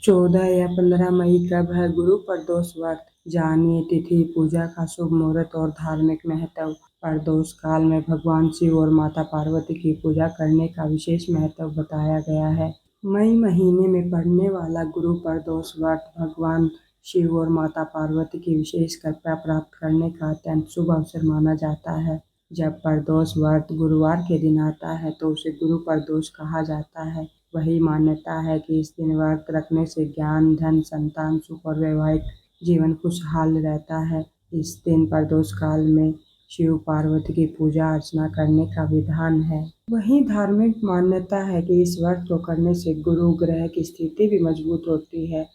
14 या 15 मई कब है गुरु प्रदोष व्रत? जानिए तिथि, पूजा का शुभ मुहूर्त और धार्मिक महत्व। प्रदोष काल में भगवान शिव और माता पार्वती की पूजा करने का विशेष महत्व बताया गया है। मई महीने में पड़ने वाला गुरु प्रदोष व्रत भगवान शिव और माता पार्वती की विशेष कृपा प्राप्त करने का अत्यंत शुभ अवसर माना जाता है। जब प्रदोष व्रत गुरुवार के दिन आता है तो उसे गुरु प्रदोष कहा जाता है। वही मान्यता है कि इस दिन व्रत रखने से ज्ञान, धन, संतान, सुख और वैवाहिक जीवन खुशहाल रहता है। इस दिन प्रदोष काल में शिव पार्वती की पूजा अर्चना करने का विधान है। वहीं धार्मिक मान्यता है कि इस व्रत को करने से गुरु ग्रह की स्थिति भी मजबूत होती है।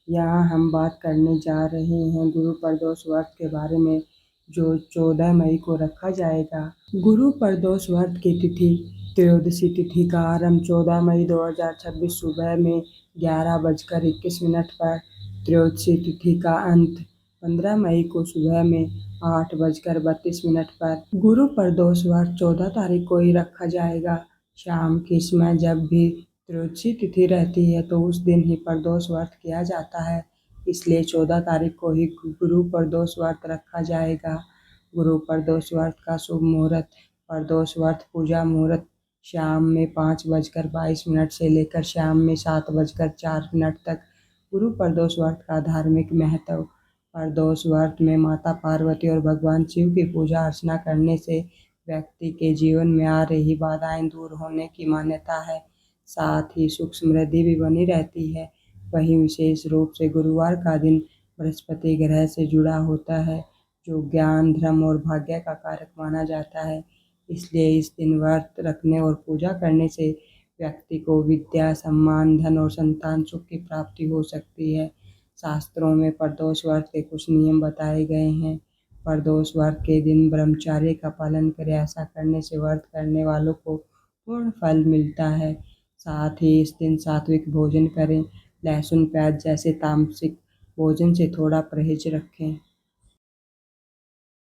यहाँ हम बात करने जा रहे हैं गुरु प्रदोष व्रत के बारे में, जो 14 मई को रखा जाएगा। गुरु प्रदोष व्रत की तिथि। त्रयोदशी तिथि का आरंभ 14 मई 2026 सुबह में 11:21 पर। त्रयोदशी तिथि का अंत 15 मई को सुबह में 8:32 पर। गुरु प्रदोष व्रत 14 तारीख को ही रखा जाएगा। शाम के समय जब भी त्रयोदशी तिथि रहती है तो उस दिन ही प्रदोष व्रत किया जाता है, इसलिए 14 तारीख को ही गुरु प्रदोष व्रत रखा जाएगा। गुरु प्रदोष व्रत का शुभ मुहूर्त। प्रदोष व्रत पूजा मुहूर्त शाम में 5:22 से लेकर शाम में 7:04 तक। गुरु प्रदोष व्रत का धार्मिक महत्व। प्रदोष व्रत में माता पार्वती और भगवान शिव की पूजा अर्चना करने से व्यक्ति के जीवन में आ रही बाधाएं दूर होने की मान्यता है। साथ ही सुख समृद्धि भी बनी रहती है। वहीं विशेष रूप से गुरुवार का दिन बृहस्पति ग्रह से जुड़ा होता है, जो ज्ञान, धर्म और भाग्य का कारक माना जाता है। इसलिए इस दिन व्रत रखने और पूजा करने से व्यक्ति को विद्या, सम्मान, धन और संतान सुख की प्राप्ति हो सकती है। शास्त्रों में प्रदोष व्रत के कुछ नियम बताए गए हैं। प्रदोष व्रत के दिन ब्रह्मचर्य का पालन करें। ऐसा करने से व्रत करने वालों को पूर्ण फल मिलता है। साथ ही इस दिन सात्विक भोजन करें। लहसुन, प्याज जैसे तामसिक भोजन से थोड़ा परहेज रखें।